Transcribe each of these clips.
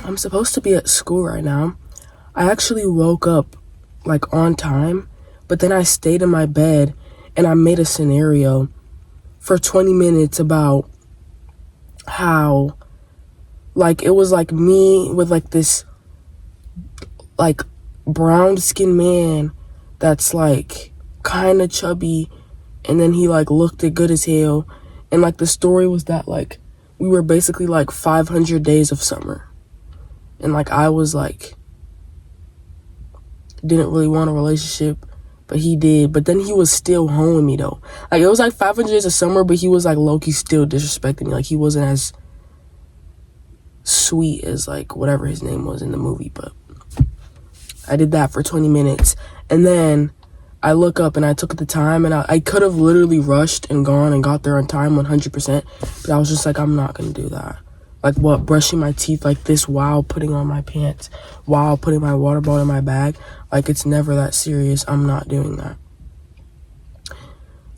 I'm supposed to be at school right now. I actually woke up like on time, but then I stayed in my bed and I made a scenario for 20 minutes about how like it was like me with like this like brown skinned man that's like kind of chubby, and then he like looked good as hell, and like the story was that like we were basically like 500 days of summer, and like I was like didn't really want a relationship, but he did. But then he was still home with me though. Like it was like 500 days of summer, but he was like low-key still disrespecting me. Like he wasn't as sweet as like whatever his name was in the movie. But I did that for 20 minutes, and then I look up and I took the time, and I could have literally rushed and gone and got there on time 100%, but I was just like, I'm not gonna do that. Like what, brushing my teeth like this while putting on my pants, while putting my water bottle in my bag? Like it's never that serious. I'm not doing that.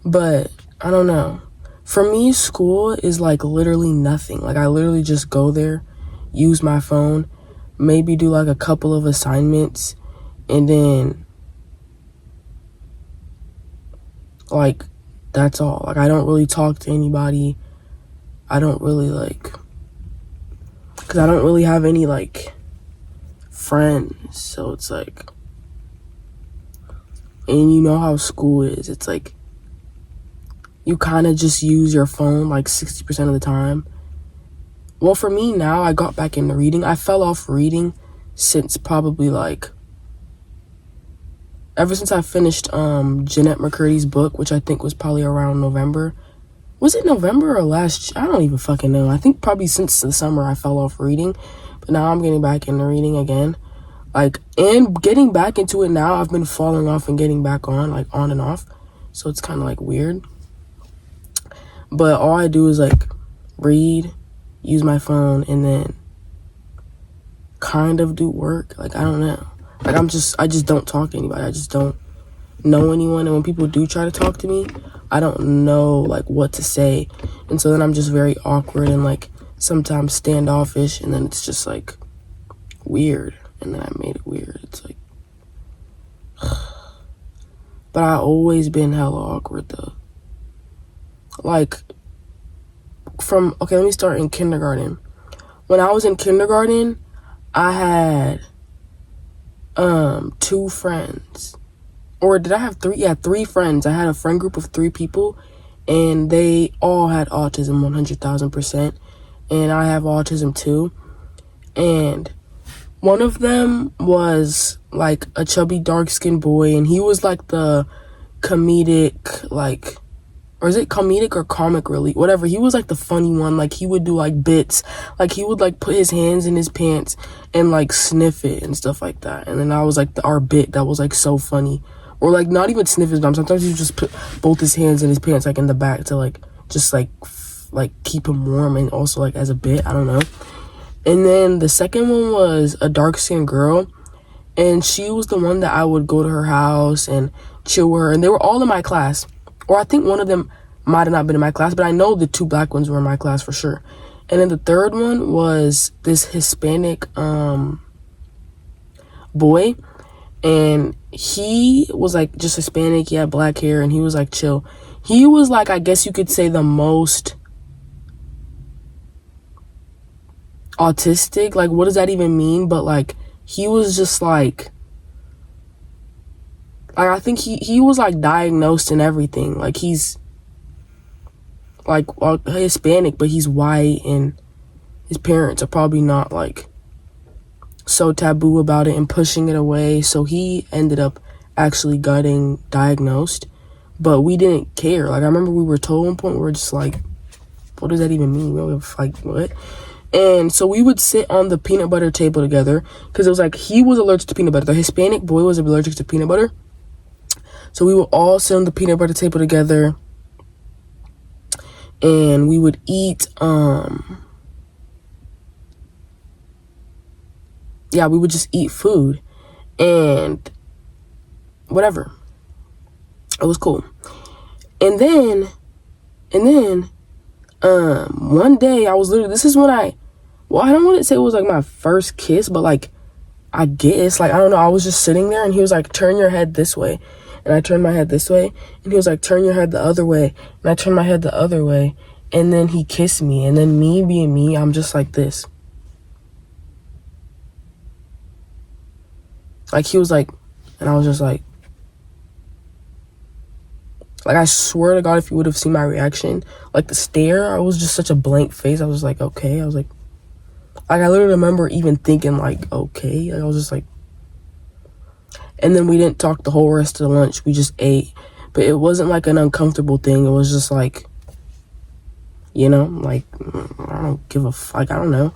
But I don't know. For me, school is like literally nothing. Like I literally just go there, use my phone, maybe do like a couple of assignments, and then like that's all. Like I don't really talk to anybody. I don't really like, because I don't really have any like friends. So it's like, and you know how school is. It's like you kind of just use your phone like 60% of the time. Well, for me now, I got back into reading. I fell off reading since probably like ever since I finished Jeanette McCurdy's book, which I think was probably around November. Was it November or last? I don't even fucking know. I think probably since the summer I fell off reading, but now I'm getting back into reading again. Like, and getting back into it now, I've been falling off and getting back on, like on and off. So it's kind of like weird. But all I do is like read, use my phone, and then kind of do work. Like, I don't know. Like I just don't talk to anybody. I just don't know anyone. And when people do try to talk to me, I don't know like what to say. And so then I'm just very awkward and like sometimes standoffish, and then it's just like weird. And then I made it weird. It's like, but I always been hella awkward though. Like let me start in kindergarten. When I was in kindergarten, I had 2 friends. Or did I have 3? Yeah, 3 friends. I had a friend group of 3 people, and they all had autism 100,000%. And I have autism too. And one of them was like a chubby, dark-skinned boy, and he was like the comedic, like, or is it comedic or comic relief? Whatever. He was like the funny one. Like he would do like bits. Like he would like put his hands in his pants and like sniff it and stuff like that. And then I was like our bit that was like so funny. Or like not even sniff his bum. Sometimes he would just put both his hands in his pants like in the back to like just like keep him warm, and also like as a bit. I don't know. And then the second one was a dark-skinned girl, and she was the one that I would go to her house and chill with her, and they were all in my class. Or I think one of them might have not been in my class, but I know the 2 black ones were in my class for sure. And then the third one was this Hispanic boy, and he was like just Hispanic. He had black hair, and he was like chill. He was like, I guess you could say, the most autistic. Like, what does that even mean? But like he was just like I think he was like diagnosed and everything. Like he's like Hispanic, but he's white, and his parents are probably not like so taboo about it and pushing it away. So he ended up actually getting diagnosed, but we didn't care. Like I remember we were told one point, we were just like, what does that even mean? We were like, what? And so we would sit on the peanut butter table together, because it was like he was allergic to peanut butter. The Hispanic boy was allergic to peanut butter. So we would all sit on the peanut butter table together, and we would eat, we would just eat food and whatever. It was cool. And then one day I was literally, this is when well, I don't want to say it was like my first kiss, but like, I guess, like, I don't know, I was just sitting there and he was like, turn your head this way. And I turned my head this way. And he was like, turn your head the other way. And I turned my head the other way. And then he kissed me. And then me being me, I'm just like this. Like, he was like, and I was just like, I swear to God, if you would have seen my reaction, like the stare, I was just such a blank face. I was like, okay. I was like, I literally remember even thinking like, okay. Like, I was just like, and then we didn't talk the whole rest of the lunch. We just ate. But it wasn't like an uncomfortable thing. It was just like, you know, like, I don't give a fuck. I don't know.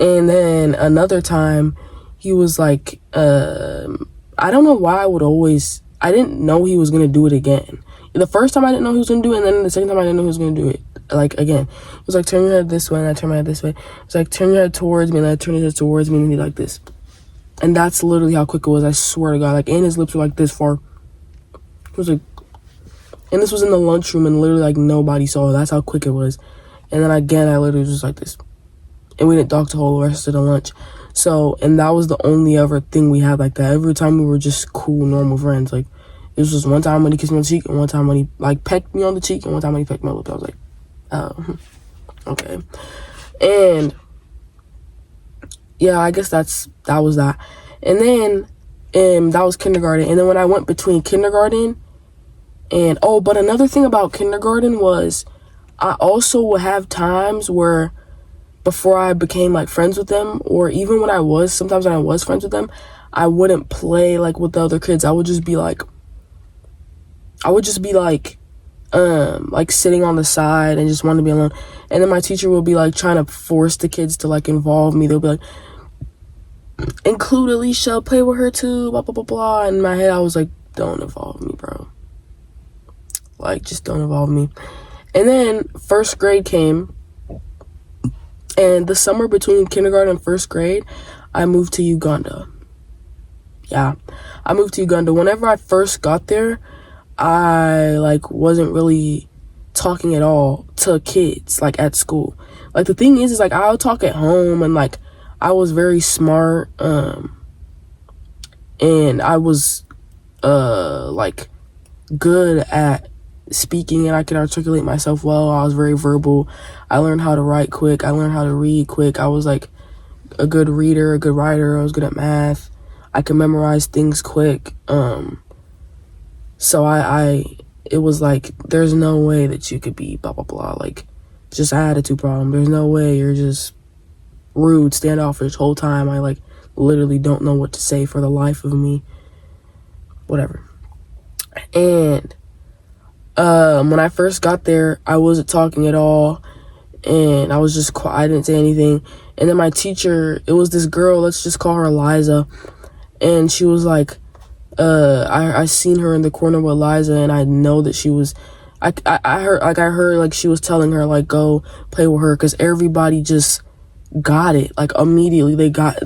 And then another time, he was like, I don't know why I didn't know he was going to do it again. The first time I didn't know he was going to do it, and then the second time I didn't know he was going to do it, like, again. It was like, turn your head this way, and I turned my head this way. It was like, turn your head towards me, and I turned his head towards me, and he like this. And that's literally how quick it was, I swear to God. Like, and his lips were like this far. It was like, and this was in the lunchroom, and literally, like, nobody saw it. That's how quick it was. And then again, I literally was just like this. And we didn't talk the whole rest of the lunch. So, and that was the only ever thing we had like that. Every time we were just cool, normal friends. Like, it was just one time when he kissed me on the cheek, and one time when he, like, pecked me on the cheek, and one time when he pecked my lip. I was like, oh, okay. And, yeah, I guess that was that. And then, that was kindergarten. And then when I went between kindergarten and, oh, but another thing about kindergarten was I also would have times where before I became like friends with them, or even sometimes when I was friends with them, I wouldn't play like with the other kids. I would just be like sitting on the side and just want to be alone. And then my teacher will be like trying to force the kids to like involve me. They'll be like, include Alicia, play with her too, blah blah blah blah. And in my head I was like, don't involve me, bro. Like, just don't involve me. And then first grade came, and the summer between kindergarten and first grade, I moved to Uganda. Yeah, I moved to Uganda. Whenever I first got there, I, like, wasn't really talking at all to kids, like, at school. Like, the thing is like, I'll talk at home, and, like, I was very smart, and I was, like, good at speaking, and I could articulate myself well. I was very verbal. I learned how to write quick. I learned how to read quick. I was like a good reader, a good writer. I was good at math. I could memorize things quick. So it was like, there's no way that you could be blah blah blah, like, just an attitude problem. There's no way you're just rude, standoffish whole time. I like literally don't know what to say for the life of me. Whatever. And when I first got there, I wasn't talking at all, and I was just quiet. I didn't say anything. And then my teacher, it was this girl, let's just call her Eliza, and she was like, I seen her in the corner with Eliza, and I know that she was, I heard like she was telling her like, go play with her, because everybody just got it, like, immediately. They got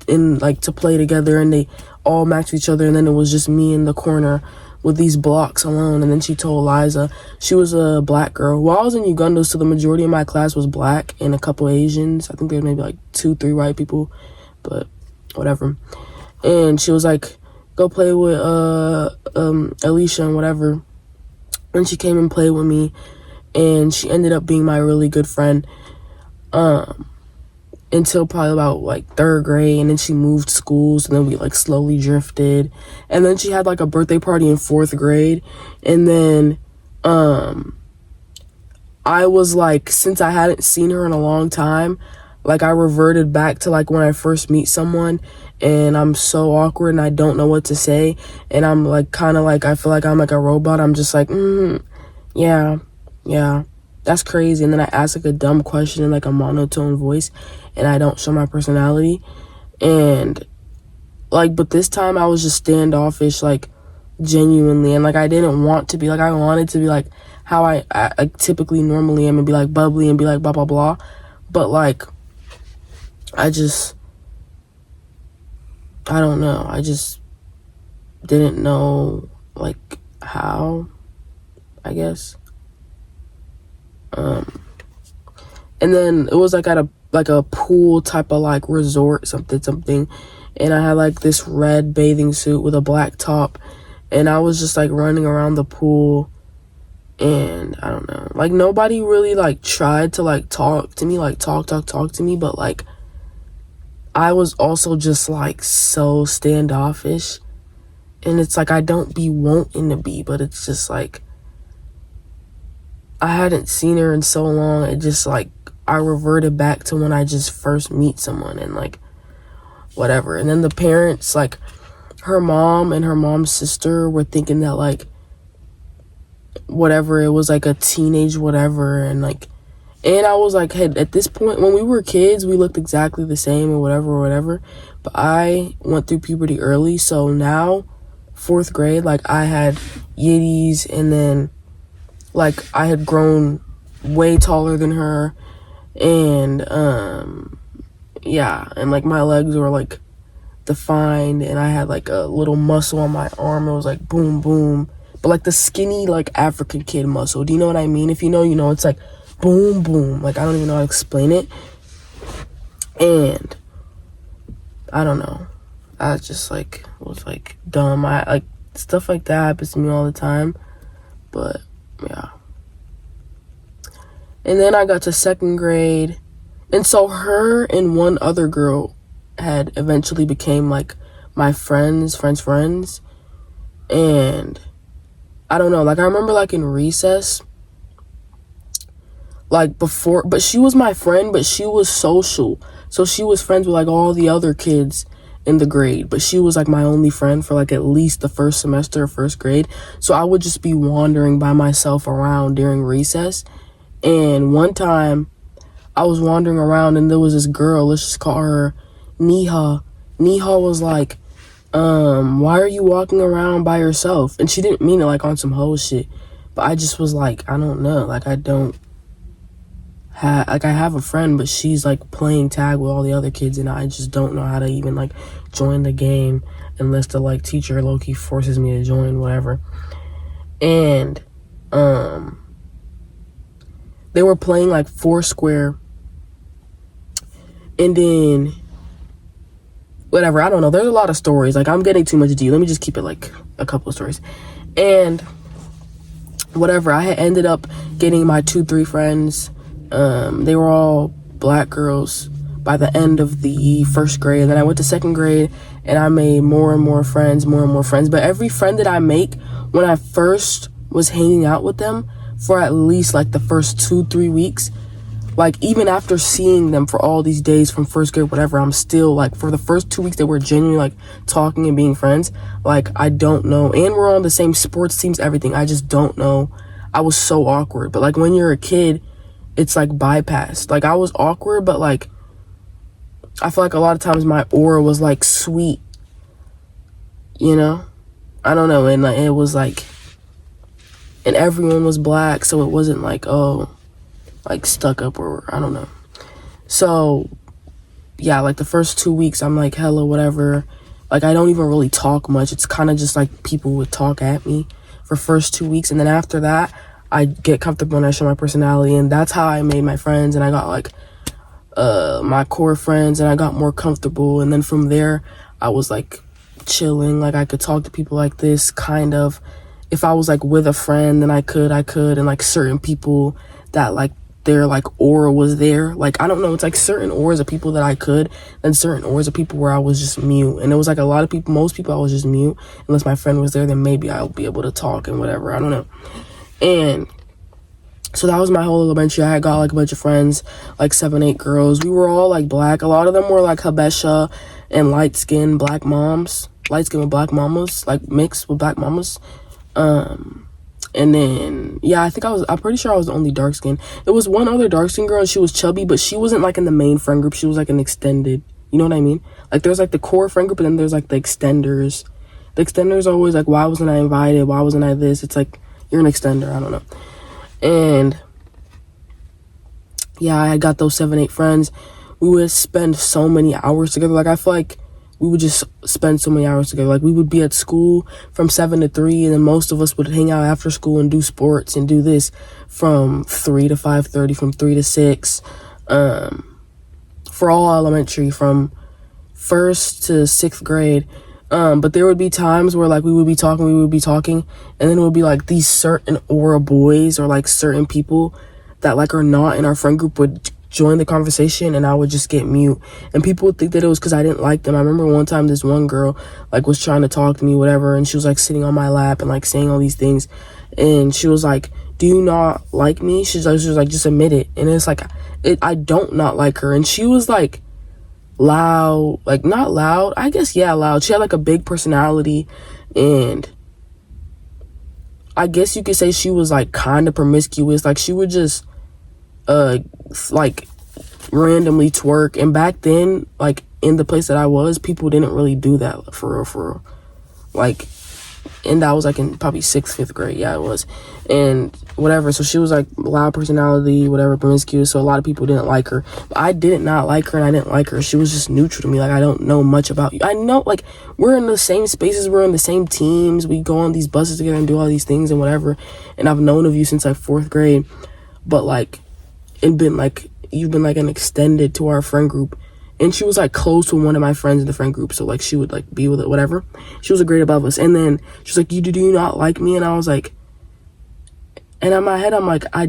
in, like, to play together, and they all matched each other, and then it was just me in the corner with these blocks alone. And then she told Liza, she was a black girl. Well, I was in Uganda, so the majority of my class was black and a couple Asians. I think there was maybe like 2-3 white people, but whatever. And she was like, go play with Alicia and whatever. And she came and played with me, and she ended up being my really good friend until probably about like third grade. And then she moved schools, and then we like slowly drifted. And then she had like a birthday party in fourth grade, and then I was like, since I hadn't seen her in a long time, like, I reverted back to like when I first meet someone and I'm so awkward and I don't know what to say, and I'm like kind of like, I feel like I'm like a robot. I'm just like, yeah, that's crazy. And then I ask like a dumb question in like a monotone voice, and I don't show my personality. And like, but this time I was just standoffish, like, genuinely. And like, I didn't want to be like, I wanted to be like how I typically normally am, and be like bubbly and be like blah blah blah. But like, I don't know, I just didn't know like how, I guess. And then it was like at like a pool type of like resort, something. And I had like this red bathing suit with a black top. And I was just like running around the pool. And I don't know, like nobody really like tried to like talk to me, like talk to me. But like I was also just like so standoffish. And it's like I don't be wanting to be, but it's just like I hadn't seen her in so long. It just like I reverted back to when I just first meet someone and like whatever. And then the parents, like her mom and her mom's sister, were thinking that like whatever, it was like a teenage whatever. And like, and I was like, hey, at this point, when we were kids, we looked exactly the same or whatever. But I went through puberty early, so now 4th grade, like I had yitties, and then like I had grown way taller than her, and yeah, and like my legs were like defined, and I had like a little muscle on my arm. It was like boom boom, but like the skinny like African kid muscle. Do you know what I mean? If you know, you know. It's like boom boom. Like I don't even know how to explain it. And I don't know, I just like was like dumb. I like stuff like that happens to me all the time. But yeah. And then I got to 2nd grade, and so her and one other girl had eventually became like my friends. And I don't know, like I remember like in recess, like before, but she was my friend, but she was social, so she was friends with like all the other kids in the grade, but she was like my only friend for like at least the first semester of 1st grade. So I would just be wandering by myself around during recess. And one time I was wandering around, and there was this girl, let's just call her Neha. Neha was like, why are you walking around by yourself? And she didn't mean it like on some whole shit, but I just was like, I don't know, like I have a friend, but she's like playing tag with all the other kids, and I just don't know how to even like join the game unless the like teacher low-key forces me to join, whatever. And they were playing like Foursquare, and then whatever, I don't know, there's a lot of stories, like I'm getting too much deep. Let me just keep it like a couple of stories. And whatever, I had ended up getting my 2-3 friends. They were all black girls by the end of the 1st grade. And then I went to 2nd grade, and I made more and more friends. But every friend that I make, when I first was hanging out with them for at least like the first 2-3 weeks, like even after seeing them for all these days from 1st grade, whatever, I'm still like, for the first 2 weeks they were genuinely like talking and being friends. Like I don't know, and we're on the same sports teams, everything. I just don't know. I was so awkward. But like when you're a kid, it's like bypassed. Like I was awkward, but like I feel like a lot of times my aura was like sweet, you know? I don't know. And like it was like, and everyone was black, so it wasn't like, oh, like stuck up, or I don't know. So yeah, like the first 2 weeks I'm like hella whatever. Like I don't even really talk much. It's kind of just like people would talk at me for first 2 weeks, and then after that I get comfortable and I show my personality, and that's how I made my friends, and I got like my core friends, and I got more comfortable. And then from there I was like chilling, like I could talk to people like this, kind of. If I was like with a friend, then I could, and like certain people that like their like aura was there, like I don't know, it's like certain auras of people that I could, and certain auras of people where I was just mute. And it was like a lot of people, most people I was just mute. Unless my friend was there, then maybe I'll be able to talk and whatever, I don't know. And so that was my whole elementary. I had got like a bunch of friends, like 7-8 girls. We were all like black. A lot of them were like Habesha and light-skinned black moms, light-skinned with black mamas, like mixed with black mamas. And then yeah, I'm pretty sure I was the only dark skin. There was one other dark skin girl, and she was chubby, but she wasn't like in the main friend group. She was like an extended, you know what I mean? Like there's like the core friend group, and then there's like the extenders. The extenders are always like, why wasn't I invited? Why wasn't I this? It's like, you're an extender, I don't know. And yeah, I got those 7-8 friends. We would spend so many hours together. Like I feel like we would just spend so many hours together. Like we would be at school from 7 to 3, and then most of us would hang out after school and do sports and do this from 3 to 5:30, from 3 to 6. for all elementary from 1st to 6th grade. But there would be times where like we would be talking, and then it would be like these certain aura boys or like certain people that like are not in our friend group would join the conversation, and I would just get mute, and people would think that it was because I didn't like them. I remember one time this one girl like was trying to talk to me, whatever, and she was like sitting on my lap and like saying all these things, and she was like, do you not like me? She was like, just admit it. And it's like, I don't not like her. And she was like loud, like not loud, I guess, yeah, loud. She had like a big personality, and I guess you could say she was like kind of promiscuous. Like she would just like randomly twerk, and back then, like in the place that I was, people didn't really do that for real. Like, and that was like in probably 6th, 5th grade. Yeah, it was. And whatever. So she was like loud personality, whatever, promiscuous. So a lot of people didn't like her. But I did not like her, and I didn't like her. She was just neutral to me. Like, I don't know much about you. I know, like, we're in the same spaces. We're in the same teams. We go on these buses together and do all these things and whatever. And I've known of you since like 4th grade. But like, you've been like an extended to our friend group. And she was like close to one of my friends in the friend group, so like she would like be with it, whatever. She was a grade above us. And then she was like, do you not like me? And I was like, and in my head I'm like, I'm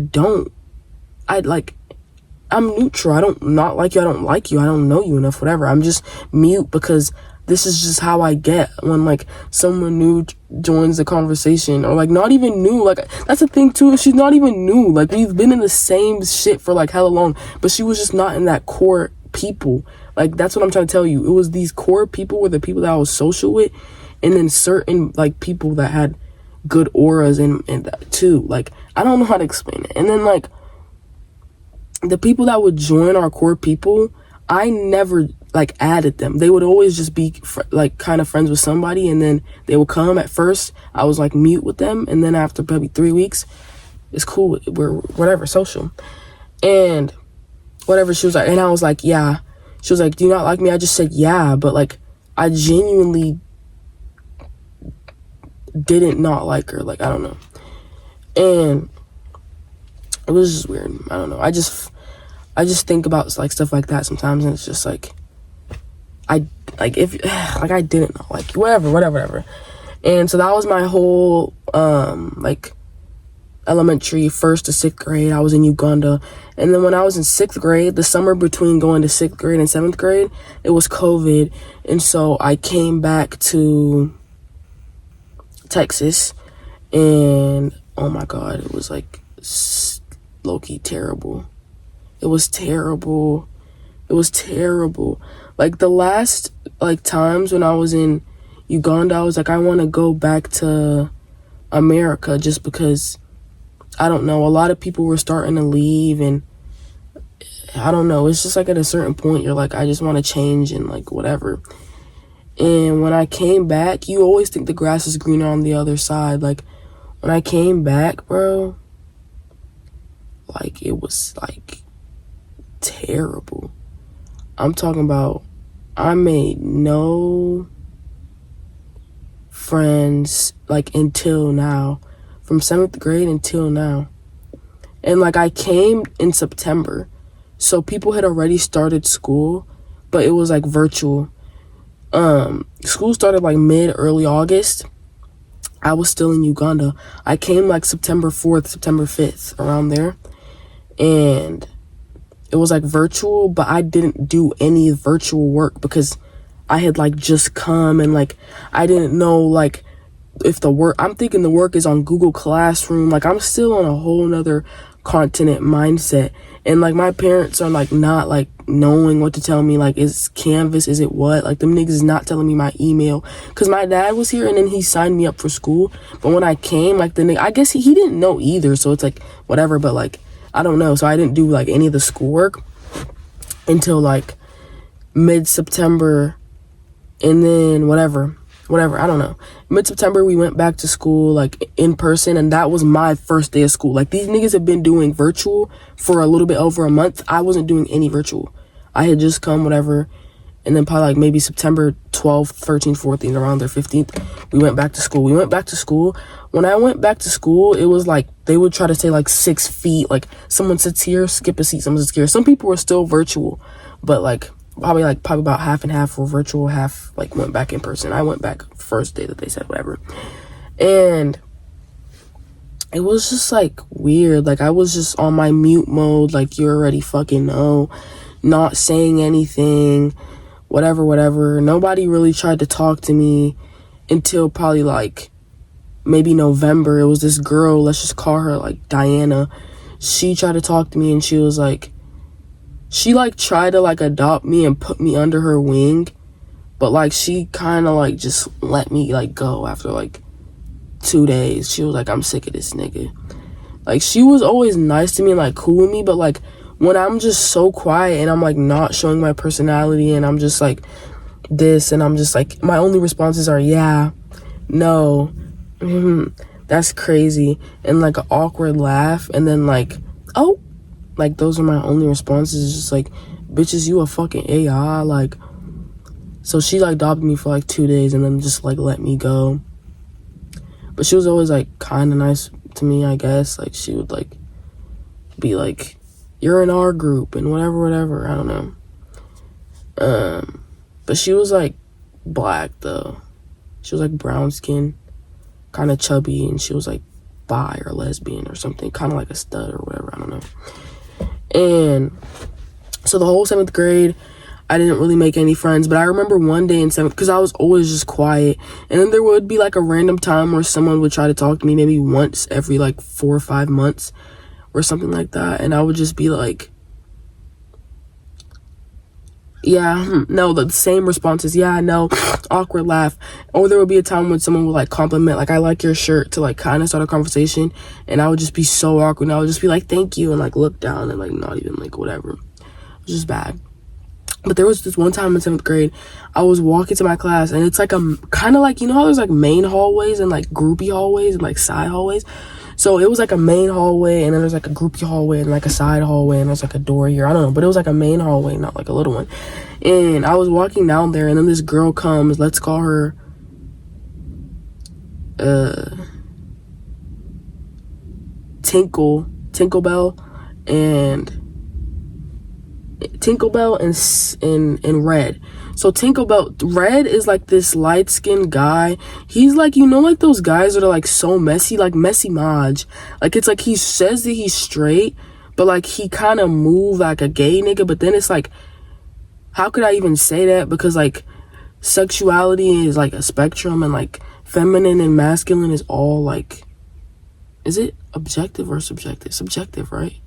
neutral. I don't not like you. I don't like you. I don't know you enough, whatever. I'm just mute because this is just how I get when like someone new joins the conversation, or like not even new. Like that's the thing too. She's not even new. Like we've been in the same shit for like hella long, but she was just not in that core people. Like that's what I'm trying to tell you. It was these core people were the people that I was social with, and then certain like people that had good auras and that too. Like I don't know how to explain it. And then like the people that would join our core people, I never like added them. They would always just be like kind of friends with somebody, and then they would come. At first I was like mute with them, and then after probably 3 weeks, it's cool, we're whatever, social and whatever. She was like, and I was like, yeah. She was like, do you not like me? I just said yeah, but like I genuinely didn't not like her. Like I don't know, and it was just weird. I don't know. I just think about like stuff like that sometimes, and it's just like I didn't not like you, whatever. And so that was my whole like elementary 1st to 6th grade. I was in Uganda. And then when I was in 6th grade, the summer between going to 6th grade and 7th grade, it was COVID. And so I came back to Texas, and oh my God, it was like low-key terrible. It was terrible. Like the last like times when I was in Uganda, I was like, I want to go back to America just because, I don't know, a lot of people were starting to leave, and I don't know, it's just like at a certain point you're like, I just want to change and like whatever. And when I came back, you always think the grass is greener on the other side. Like when I came back, bro, like it was like terrible. I'm talking about, I made no friends like until now, from 7th grade until now. And like I came in September, so people had already started school, but it was like virtual. School started like early August. I was still in Uganda. I came like September 4th, September 5th, around there. And it was like virtual, but I didn't do any virtual work because I had like just come, and like I didn't know like if the work, I'm thinking the work is on Google Classroom. Like I'm still on a whole nother continent mindset, and like my parents are like not like knowing what to tell me. Like, is Canvas, is it what? Like them niggas is not telling me my email, because my dad was here and then he signed me up for school, but when I came, like the nigga, I guess he didn't know either, so it's like whatever. But like I don't know, so I didn't do like any of the schoolwork until like mid-September, and then whatever, I don't know. Mid-September, we went back to school, like, in person, and that was my first day of school. Like, these niggas have been doing virtual for a little bit over a month. I wasn't doing any virtual. I had just come, whatever, and then probably, like, maybe September 12th, 13th, 14th, around there, 15th, we went back to school. When I went back to school, it was, like, they would try to say like 6 feet, like someone sits here, skip a seat, someone sits here. Some people were still virtual, but like probably about half and half were virtual, half like went back in person. I went back first day that they said whatever. And it was just like weird. Like I was just on my mute mode, like you already fucking know, not saying anything, whatever. Nobody really tried to talk to me until probably like maybe November. It was this girl, let's just call her like Diana. She tried to talk to me, and she was like, she like tried to like adopt me and put me under her wing, but like she kind of like just let me like go after like 2 days. She was like, I'm sick of this nigga. Like she was always nice to me and like cool with me, but like when I'm just so quiet and I'm like not showing my personality and I'm just like this, and I'm just like, my only responses are yeah, no, that's crazy, and like an awkward laugh, and then like, oh, like those are my only responses. It's just like, bitches, you a fucking AI. Like, so she like adopted me for like 2 days and then just like let me go. But she was always like kind of nice to me, I guess. Like she would like be like, you're in our group and whatever, I don't know. But she was like black though. She was like brown skin, kind of chubby, and she was like bi or lesbian or something, kind of like a stud or whatever, I don't know. And so the whole 7th grade, I didn't really make any friends, but I remember one day in 7th, because I was always just quiet, and then there would be like a random time where someone would try to talk to me, maybe once every like 4 or 5 months or something like that, and I would just be like, yeah, no, the same responses, yeah, no, awkward laugh. Or there would be a time when someone would like compliment, like, I like your shirt, to like kind of start a conversation, and I would just be so awkward, and I would just be like, thank you, and like look down and like not even like whatever. It was just bad. But there was this one time in 7th grade, I was walking to my class, and it's like a kind of like, you know how there's like main hallways and like groupie hallways and like side hallways? So it was like a main hallway, and then there's like a groupie hallway and like a side hallway, and there's like a door here. I don't know, but it was like a main hallway, not like a little one. And I was walking down there, and then this girl comes, let's call her Tinkerbell and Red. So Red is like this light-skinned guy. He's like, you know, like those guys that are like so messy, like Messy Maj. Like it's like he says that he's straight, but like he kind of move like a gay nigga, but then it's like, how could I even say that? Because like sexuality is like a spectrum, and like feminine and masculine is all like, is it objective or subjective? Subjective, right?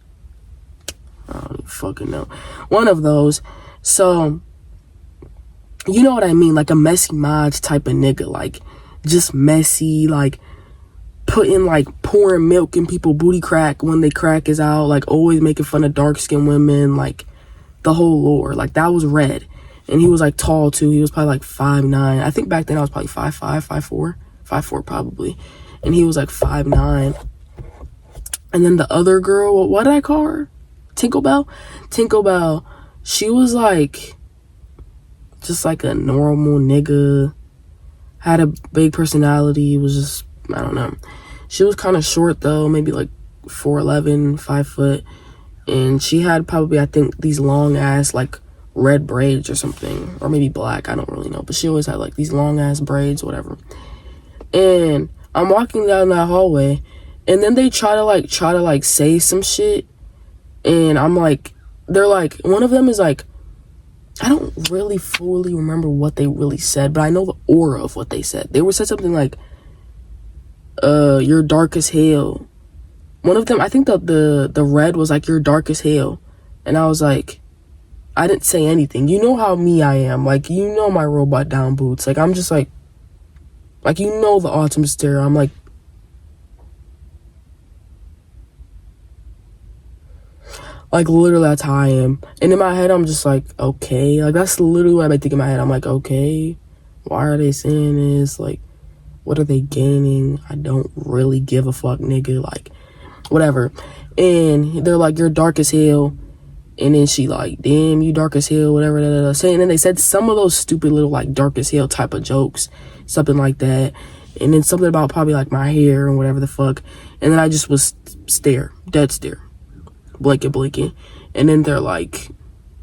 I don't even fucking know. One of those. So, you know what I mean? Like a Messy Maj type of nigga. Like, just messy. Like, pouring milk in people booty crack when they crack is out. Like, always making fun of dark-skinned women. Like, the whole lore. Like, that was Red. And he was, like, tall, too. He was probably, like, 5'9". I think back then I was probably 5'5", 5'4". 5'4", probably. And he was, like, 5'9". And then the other girl, what did I call her? Tinkerbell, she was like, just like a normal nigga, had a big personality, was just, I don't know. She was kind of short though, maybe like 4'11", 5 foot, and she had probably, I think, these long ass like red braids or something, or maybe black, I don't really know, but she always had like these long ass braids, whatever. And I'm walking down that hallway, and then they try to say some shit. And I'm like, they're like, one of them is like, I don't really fully remember what they really said, but I know the aura of what they said. They said something like, you're dark as hell. One of them, I think the Red was like, you're dark as hell. And I was like, I didn't say anything. You know how me I am. Like, you know my robot down boots. Like, I'm just like, you know the autumn stare. I'm like, literally, that's how I am. And in my head, I'm just like, okay. Like, that's literally what I think in my head. I'm like, okay, why are they saying this? Like, what are they gaining? I don't really give a fuck, nigga. Like, whatever. And they're like, you're dark as hell. And then she like, damn, you dark as hell, whatever. And then they said some of those stupid little, like, dark as hell type of jokes. Something like that. and then something about probably like my hair and whatever the fuck, and then I just was dead stare, blinking, and then they're like,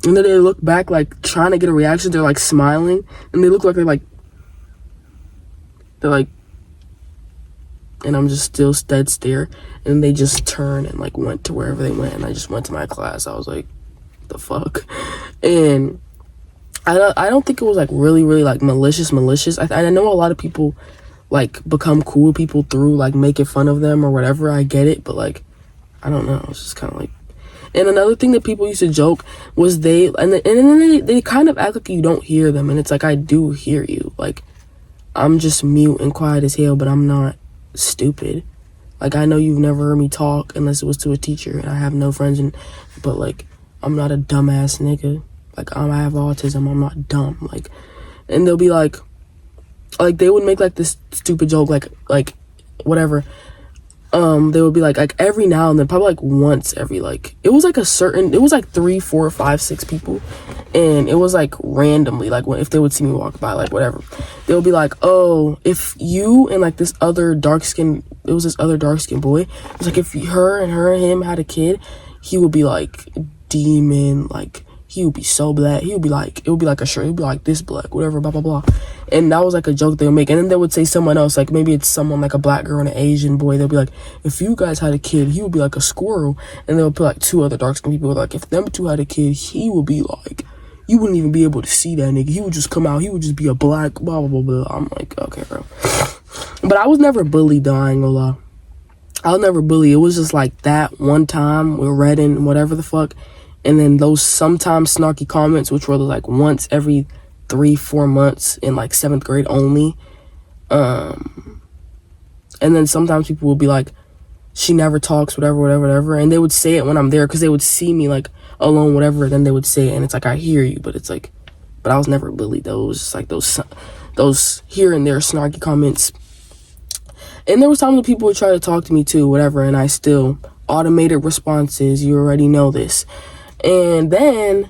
and then they look back like trying to get a reaction. They're like smiling, and they look like they're like, and I'm just still dead stare, and they just turned and like went to wherever they went, and I just went to my class. I was like, the fuck. And I don't think it was like really like malicious. I know a lot of people like become cool with people through like making fun of them or whatever. I get it, but like I don't know, it's just kind of like. And another thing that people used to joke was then they kind of act like you don't hear them, and it's like, I do hear you. Like, I'm just mute and quiet as hell, but I'm not stupid. Like, I know you've never heard me talk unless it was to a teacher, and I have no friends, but like, I'm not a dumbass nigga. Like, I have autism, I'm not dumb. Like, and they'll be like they would make like this stupid joke, like whatever. They would be like every now and then, probably like once every like, it was like 3, 4, 5, 6 people, and it was like randomly, like if they would see me walk by, like whatever, they would be like, oh, if you and like this other dark skinned boy, it was like, if her and him had a kid, he would be like demon, like he would be so black, he would be like, it would be like a shirt, he would be like this black, whatever, blah blah blah. And that was like a joke they would make. And then they would say someone else, like maybe it's someone like a black girl and an Asian boy, they'll be like, if you guys had a kid, he would be like a squirrel. And they'll put like 2 other dark skinned people, like, if them 2 had a kid, he would be like, you wouldn't even be able to see that nigga, he would just come out, he would just be a black blah blah blah blah. I'm like, okay, bro. But I was never bullied though, I ain't gonna lie. I was never bullied. It was just like that one time with Reddit, whatever the fuck, and then those sometimes snarky comments, which were like once every 3-4 months in like 7th grade only. And then sometimes people would be like, she never talks, whatever, and they would say it when I'm there because they would see me like alone, whatever, then they would say it, and it's like, I hear you, but it's like, but I was never bullied though. It was just like those here and there snarky comments. And there was times when people would try to talk to me too, whatever, and I still automated responses, you already know this. And then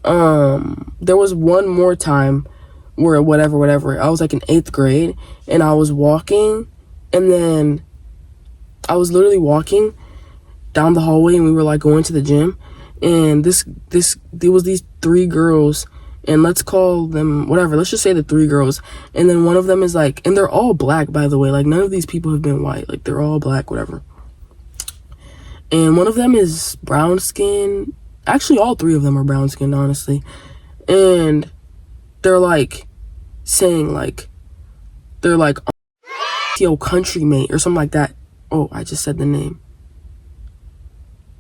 there was one more time where whatever, I was like in 8th grade, and I was walking, and then I was literally walking down the hallway, and we were like going to the gym, and there was these 3 girls, and let's call them whatever, let's just say the 3 girls, and then one of them is like, and they're all black, by the way, like none of these people have been white, like they're all black, whatever, and one of them is brown skin. Actually, all 3 of them are brown skinned, honestly. And they're like saying like, they're like, yo, country mate, or something like that. Oh, I just said the name.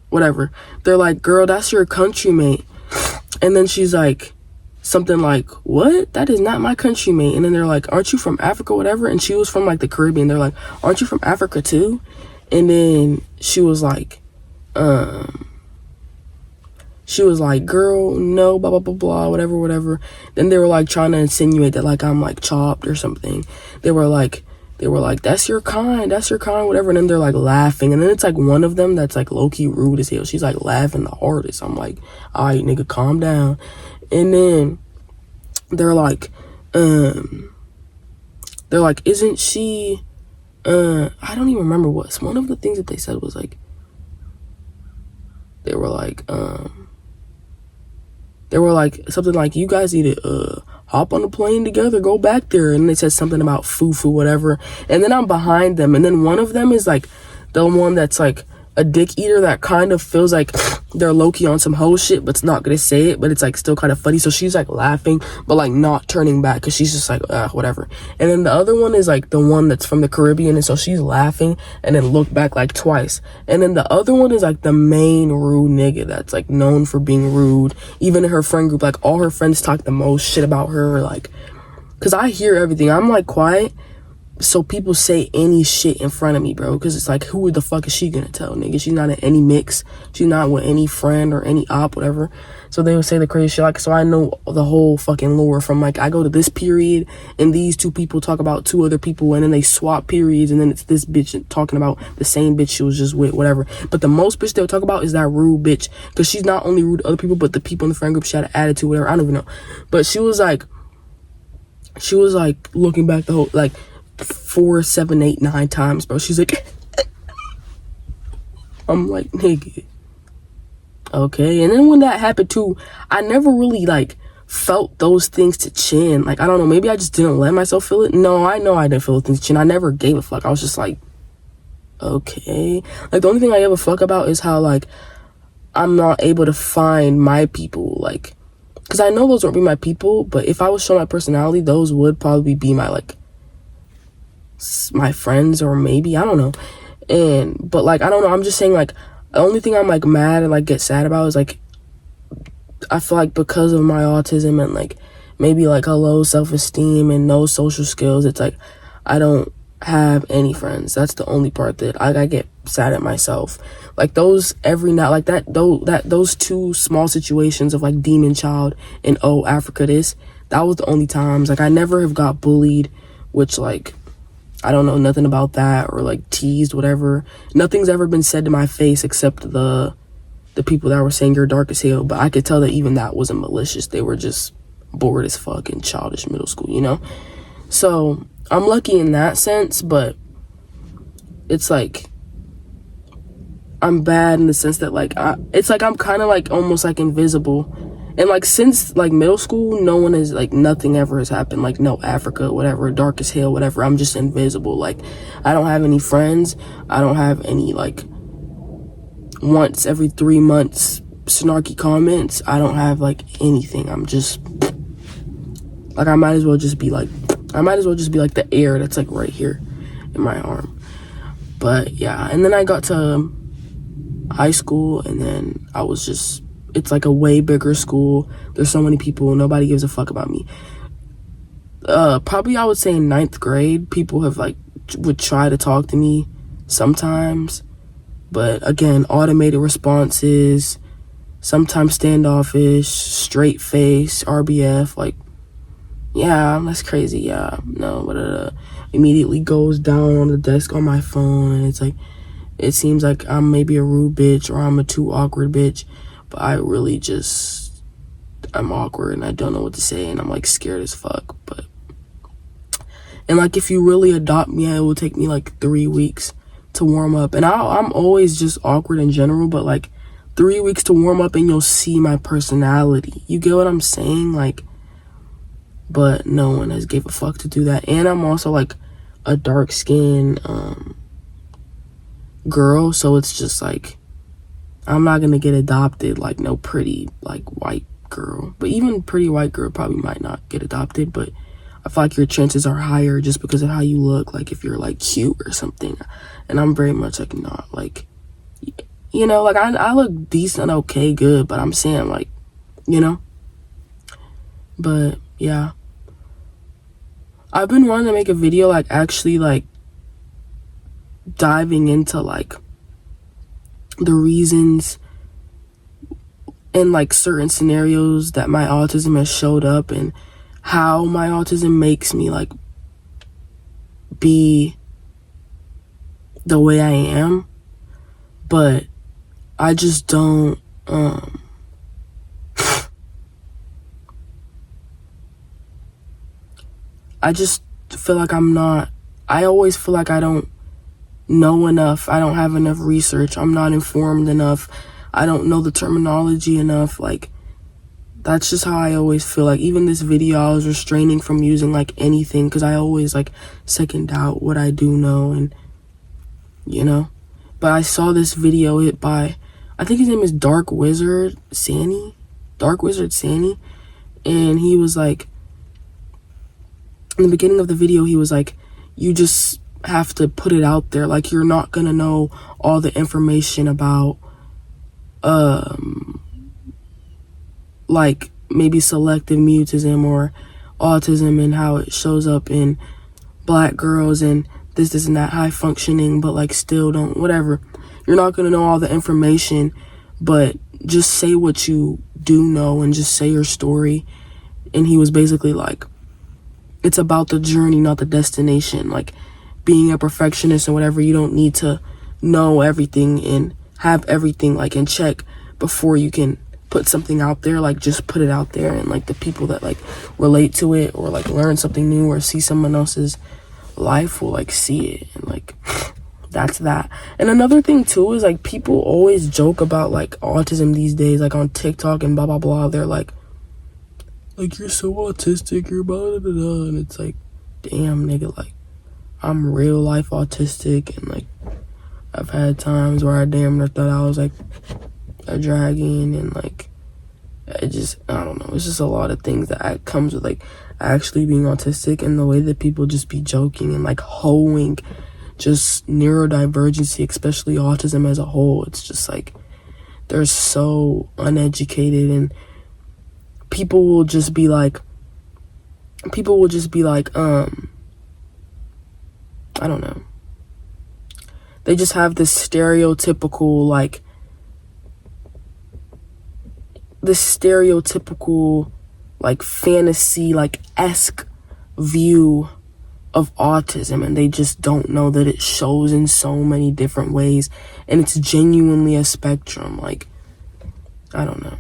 Whatever. They're like, girl, that's your country mate. And then she's like, something like, what? That is not my country mate. And then they're like, aren't you from Africa, whatever? And she was from like the Caribbean. They're like, aren't you from Africa too? And then she was like, girl, no, blah, blah, blah, blah, whatever. Then they were like trying to insinuate that like I'm like chopped or something. They were like, that's your kind, whatever. And then they're like laughing. And then it's like one of them that's like low-key rude as hell. She's like laughing the hardest. I'm like, all right, nigga, calm down. And then they're like, isn't she, I don't even remember what's one of the things that they said was like, they were like something like, you guys need to hop on the plane together, go back there. And they said something about foo-foo, whatever. And then I'm behind them, and then one of them is like the one that's like a dick eater that kind of feels like they're low-key on some hoe shit, but's not gonna say it, but it's like still kind of funny. So she's like laughing, but like not turning back, because she's just like, whatever. And then the other one is like the one that's from the Caribbean, and so she's laughing and then look back like twice. And then the other one is like the main rude nigga that's like known for being rude. Even in her friend group, like all her friends talk the most shit about her, like, because I hear everything. I'm like quiet, so people say any shit in front of me, bro, because it's like, who the fuck is she gonna tell, nigga? She's not in any mix, she's not with any friend or any op, whatever. So they would say the crazy shit, like, so I know the whole fucking lore from like, I go to this period and these 2 people talk about 2 other people, and then they swap periods, and then it's this bitch talking about the same bitch she was just with, whatever. But the most bitch they'll talk about is that rude bitch, because she's not only rude to other people, but the people in the friend group, she had an attitude, whatever, I don't even know. But she was like looking back the whole, like, 4, 7, 8, 9 times, bro. She's like, I'm like, nigga. Okay. And then when that happened too, I never really like felt those things to Chin. Like, I don't know, maybe I just didn't let myself feel it. No, I know I didn't feel things to Chin. I never gave a fuck. I was just like, okay. Like, the only thing I give a fuck about is how, like, I'm not able to find my people. Like, because I know those won't be my people, but if I was showing my personality, those would probably be my, like, my friends, or maybe, I don't know. But like, I don't know, I'm just saying, like, the only thing I'm like mad and like get sad about is like, I feel like because of my autism and like maybe like a low self-esteem and no social skills, it's like I don't have any friends. That's the only part that I get sad at myself. Like those every night, like those two small situations of like demon child and Africa that was the only times. Like I never have got bullied, which like I don't know nothing about that, or like teased, whatever. Nothing's ever been said to my face except the people that were saying you're dark as hell, but I could tell that even that wasn't malicious. They were just bored as fuck in childish middle school, you know? So I'm lucky in that sense, but it's like I'm bad in the sense that like it's like I'm kind of like almost like invisible. And like since like middle school, no one is like, nothing ever has happened, like no Africa, whatever, dark as hell, whatever. I'm just invisible. Like I don't have any friends. I don't have any like once every 3 months snarky comments. I don't have like anything. I'm just like, I might as well just be like the air that's like right here in my arm. But yeah, and then I got to high school, and then I was just, it's like a way bigger school. There's so many people, nobody gives a fuck about me. Probably I would say in 9th grade, people have like would try to talk to me sometimes, but again, automated responses, sometimes standoffish, straight face, RBF, like, yeah, that's crazy, yeah, no, but immediately goes down on the desk on my phone, and it's like, it seems like I'm maybe a rude bitch or I'm a too awkward bitch, but I really just, I'm awkward and I don't know what to say, and I'm like scared as fuck. But, and like if you really adopt me, it will take me like 3 weeks to warm up, and I'm always just awkward in general, but like 3 weeks to warm up and you'll see my personality. You get what I'm saying? Like, but no one has gave a fuck to do that. And I'm also like a dark skin girl, so it's just like I'm not gonna get adopted like no pretty like white girl. But even pretty white girl probably might not get adopted, but I feel like your chances are higher just because of how you look, like if you're like cute or something. And I'm very much like not, like, you know, like I look decent, okay, good, but I'm saying like, you know. But yeah, I've been wanting to make a video like actually like diving into like the reasons and like certain scenarios that my autism has showed up, and how my autism makes me like be the way I am. But I just don't I just feel like I always feel like I don't know enough. I don't have enough research. I'm not informed enough. I don't know the terminology enough. Like, that's just how I always feel. Like, even this video, I was restraining from using like anything, because I always like second doubt what I do know, and you know. But I saw this video hit by, I think his name is Dark Wizard Sanny, and he was like, in the beginning of the video, he was like, you just have to put it out there. Like, you're not gonna know all the information about like maybe selective mutism or autism and how it shows up in black girls and this and that, high functioning, but like still don't, whatever. You're not gonna know all the information, but just say what you do know and just say your story. And he was basically like, it's about the journey, not the destination. Like, being a perfectionist and whatever, you don't need to know everything and have everything like in check before you can put something out there. Like, just put it out there, and like the people that like relate to it or like learn something new or see someone else's life will like see it, and like that's that. And another thing too is like people always joke about like autism these days, like on TikTok and blah blah blah. They're like you're so autistic, you're blah blah blah, and it's like, damn nigga, like I'm real life autistic, and like I've had times where I damn near thought I was like a dragon, and like I don't know, it's just a lot of things that comes with like actually being autistic, and the way that people just be joking and like hoeing just neurodivergency, especially autism as a whole. It's just like they're so uneducated, and people will just be like I don't know, they just have this stereotypical like fantasy like esque view of autism, and they just don't know that it shows in so many different ways, and it's genuinely a spectrum. Like, I don't know.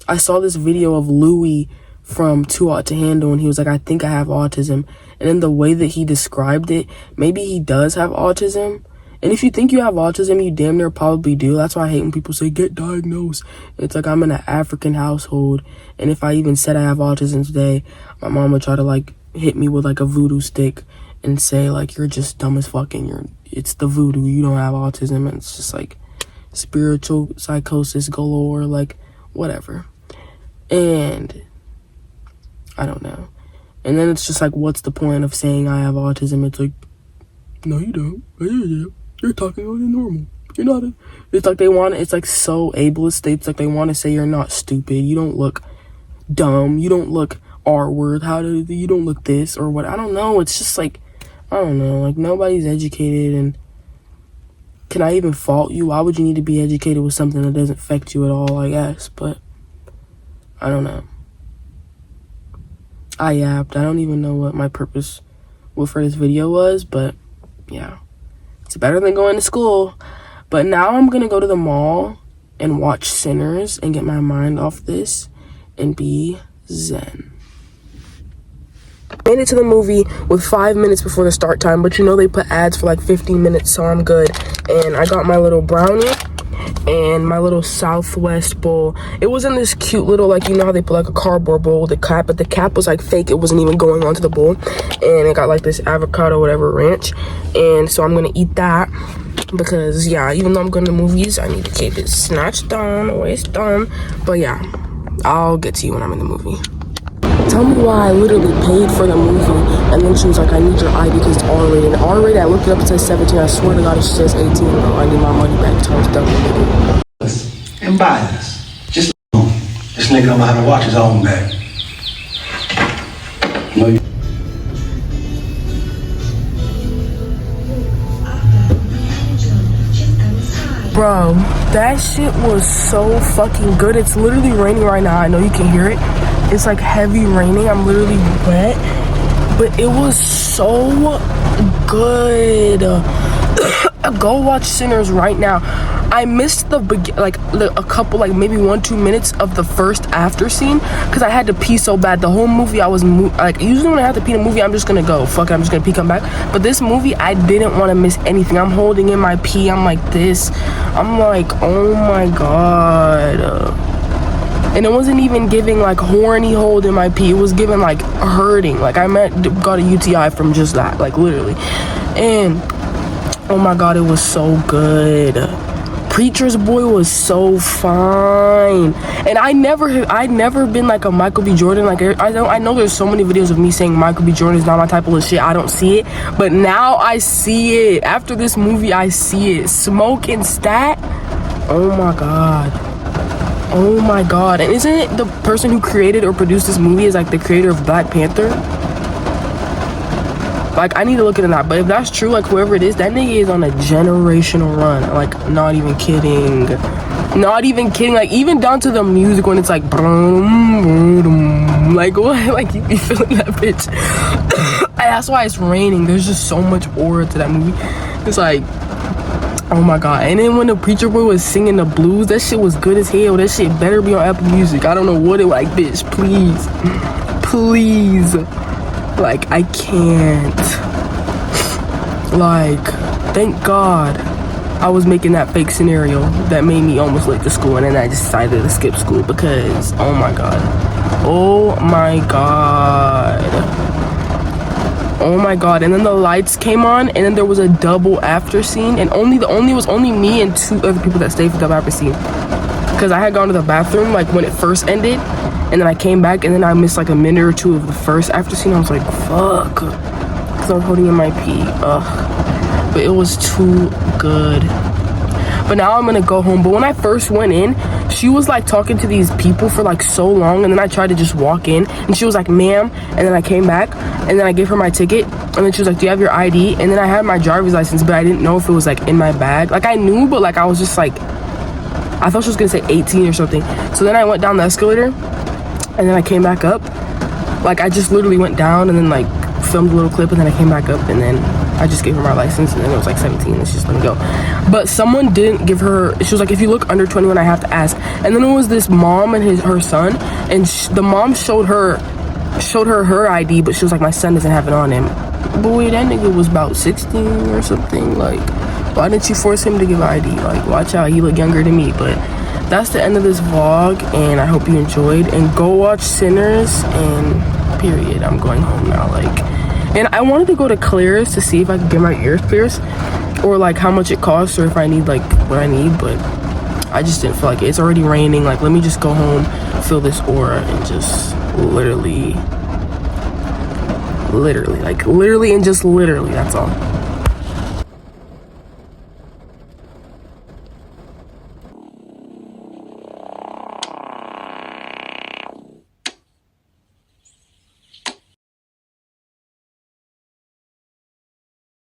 I saw this video of Louis from Too Hot to Handle, and he was like, I think I have autism. And in the way that he described it, maybe he does have autism. And if you think you have autism, you damn near probably do. That's why I hate when people say, get diagnosed. It's like, I'm in an African household, and if I even said I have autism today, my mom would try to like hit me with like a voodoo stick and say like, you're just dumb as fuck, and it's the voodoo, you don't have autism. And it's just like spiritual psychosis galore, like whatever. And I don't know. And then it's just like, what's the point of saying I have autism? It's like, no you don't. You're talking like normal. You're not it's like it's like so ableist. It's like they want to say you're not stupid, you don't look dumb, you don't look R-word, you don't look this or what. I don't know. It's just like, I don't know, like nobody's educated, and can I even fault you? Why would you need to be educated with something that doesn't affect you at all, I guess? But I don't know. I yapped. I don't even know what my purpose for this video was, but yeah, it's better than going to school. But now I'm gonna go to the mall and watch Sinners and get my mind off this and be zen. Made it to the movie with 5 minutes before the start time, but you know they put ads for like 15 minutes, so I'm good. And I got my little brownie and my little Southwest bowl. It was in this cute little, like, you know how they put like a cardboard bowl with the cap, but the cap was like fake. It wasn't even going onto the bowl, and it got like this avocado whatever ranch, and so I'm gonna eat that because yeah, even though I'm going to movies, I need to keep it snatched down, waist down. But yeah, I'll get to you when I'm in the movie. Tell me why I literally paid for the movie, and then she was like, I need your ID because it's R-rated. And R-rated, I looked it up, it says 17. I swear to God, it says 18. Bro, I need my money back. Time's done. And buy this. Just this nigga don't know how to watch his own back. No, you. Bro, that shit was so fucking good. It's literally raining right now. I know you can hear it. It's like heavy raining. I'm literally wet, but it was so good. Go watch Sinners right now. I missed a couple, like maybe 1-2 minutes of the first after scene because I had to pee so bad. The whole movie I was like, usually when I have to pee in a movie, I'm just gonna go fuck it, I'm just gonna pee, come back. But this movie, I didn't want to miss anything. I'm holding in my pee. I'm like this. I'm like, oh my god. And it wasn't even giving like horny hold in my pee. It was giving like hurting. Like I got a UTI from just that, like literally. And oh my god, it was so good. Preacher's Boy was so fine. And I'd never been like a Michael B. Jordan. Like I know there's so many videos of me saying Michael B. Jordan is not my type of shit. I don't see it. But now I see it. After this movie, I see it. Smoke and Stat. Oh my god. Oh my god. And isn't it the person who created or produced this movie is like the creator of Black Panther? Like, I need to look into that. But if that's true, like whoever it is, that nigga is on a generational run. Like, not even kidding. Not even kidding. Like, even down to the music when it's like brum, brum, like what? Like you be feeling that bitch. And that's why it's raining. There's just so much aura to that movie. It's like, oh my god. And then when the Preacher Boy was singing the blues, that shit was good as hell. That shit better be on Apple Music. I don't know what it like, bitch. Please. Please. Like, I can't. Like, thank God I was making that fake scenario that made me almost late to school, and then I decided to skip school because, oh my God. Oh my God. Oh my God. And then the lights came on, and then there was a double after scene, and only me and 2 other people that stayed for the double after scene. Because I had gone to the bathroom like when it first ended, and then I came back, and then I missed like a minute or 2 of the first after scene. I was like, fuck. Because I was holding in my pee. Ugh. But it was too good. But now I'm gonna go home. But when I first went in, she was like talking to these people for like so long, and then I tried to just walk in, and she was like, ma'am, and then I came back, and then I gave her my ticket, and then she was like, do you have your ID? And then I had my driver's license, but I didn't know if it was like in my bag. Like, I knew, but like I was just like, I thought she was gonna say 18 or something. So then I went down the escalator, and then I came back up. Like, I just literally went down and then like filmed a little clip, and then I came back up, and then I just gave her my license, and then it was like 17, and she just let me go. But someone didn't give her, she was like, if you look under 21, I have to ask. And then it was this mom and her son, and the mom showed her her ID, but she was like, my son doesn't have it on him. Boy, that nigga was about 16 or something. Like, why didn't you force him to give ID? Like, watch out, he looked younger than me. But that's the end of this vlog, and I hope you enjoyed, and go watch Sinners, and period. I'm going home now. Like, and I wanted to go to Claire's to see if I could get my ears pierced, or like how much it costs, or if I need like what I need, but I just didn't feel like it. It's already raining. Like, let me just go home, feel this aura, and just literally, and just literally, that's all.